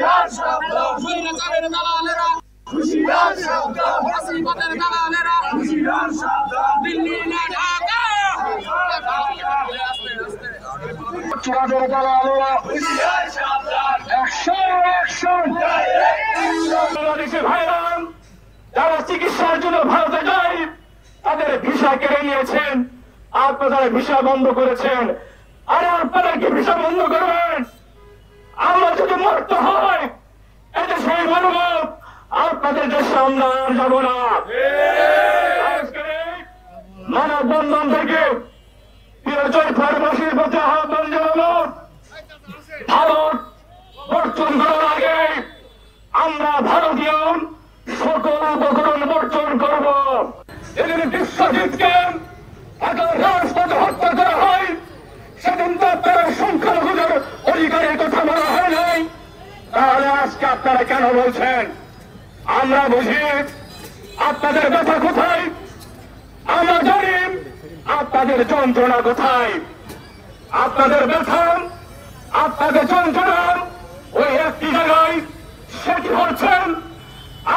হুঁশিয়ার সাবধান, স্বৈরাচারের দালালেরা হুঁশিয়ার সাবধান, ফ্যাসিবাদের দালালেরা হুঁশিয়ার সাবধান, দিল্লি না ঢাকা চুরাদের দালালেরা হুঁশিয়ার সাবধান, অ্যাকশন বাংলাদেশে ভাইরান যারা চিকিৎসার জন্য ভারতে যায় তাদের ভিসা কেড়ে নিয়েছেন, আপনারা ভিসা বন্ধ করেছেন। আরে আপনারা কি ভিসা বন্ধ করবেন? আমরা যদি মরতে হয় এদেশে মরব, আপনাদের দেশে আমরা আর যাব না। মানববন্ধন থেকে জয়পুরবাসীর প্রতি আহ্বান জানাবো, ভারত বর্জন করার আগে আমরা ভারতীয় সকল উপকরণ বর্জন করব। যেদিন বিশ্বজিৎকে রাজপথে হত্যা করা হয় সেদিন তো আপনারা সংখ্যালঘুদের অধিকারের কথা বলা হয় নাই, তাহলে আজকে আপনারা কেন বলছেন? আমরা বুঝি আপনাদের ব্যথা কোথায়, আমরা জানি আপনাদের যন্ত্রণা কোথায়। আপনাদের ব্যথা, আপনাদের যন্ত্রণা ওই একটি জায়গায়, সেটি হচ্ছেন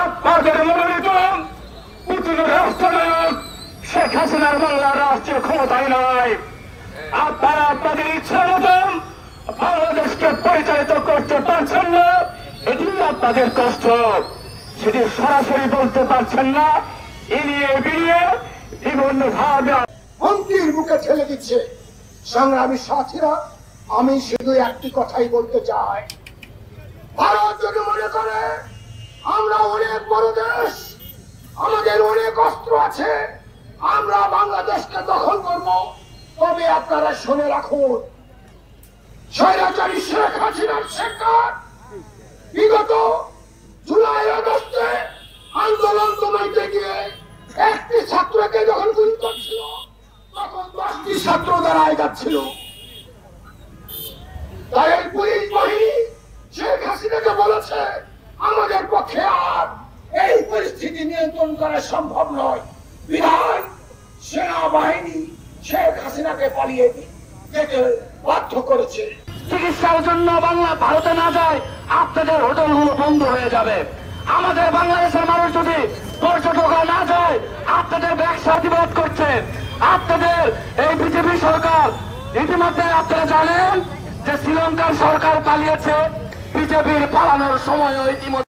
আপনাদের মনোনীত পুতিনের রাষ্ট্রনায়ক শেখ হাসিনার বাংলার রাষ্ট্রীয় ক্ষমতায় নয়। আপনারা আপনাদের ইচ্ছা মতন বাংলাদেশকে পরিচালিত করতে পারছেন না, এটি আপনাদের কষ্ট। সেটি সরাসরি বলতে পারছেন না, এড়িয়ে বেরিয়ে বিভিন্ন ভাবে হুমকির মুখে ঠেলে দিচ্ছে। সংগ্রামী সাথীরা, আমি শুধু একটি কথাই বলতে চাই, ভারত যদি মনে করে আমরা অনেক বড় দেশ, আমাদের অনেক অস্ত্র আছে, আমরা বাংলাদেশকে দখল করব, তবে আপনারা শুনে রাখুন, স্বৈরাচারী শেখ হাসিনার সরকার বিগত জুলাই আগস্টে আন্দোলন দমাইতে গিয়ে একটি ছাত্রকে যখন গুলি করছিল তখন 10টি ছাত্র দাঁড়ায় যাচ্ছিল। তাই পুলিশ বাহিনী শেখ হাসিনাকে বলেছে আমাদের পক্ষে আর এই পরিস্থিতি নিয়ন্ত্রণ করা সম্ভব নয়, বিধায় সেনাবাহিনী শেখ হাসিনাকে পালিয়ে যেতে বাধ্য করেছে। চিকিৎসার জন্য ভারতে না যায় আপনাদের হোটেলগুলো বন্ধ হয়ে যাবে। আমাদের বাংলাদেশের মানুষ যদি পর্যটকরা না যায় আপনাদের ব্যবসা প্রতিবাদ করছে। আপনাদের এই বিজেপি সরকার, ইতিমধ্যে আপনারা জানেন যে শ্রীলঙ্কার সরকার পালিয়েছে, বিজেপির পালানোর সময় ইতিমধ্যে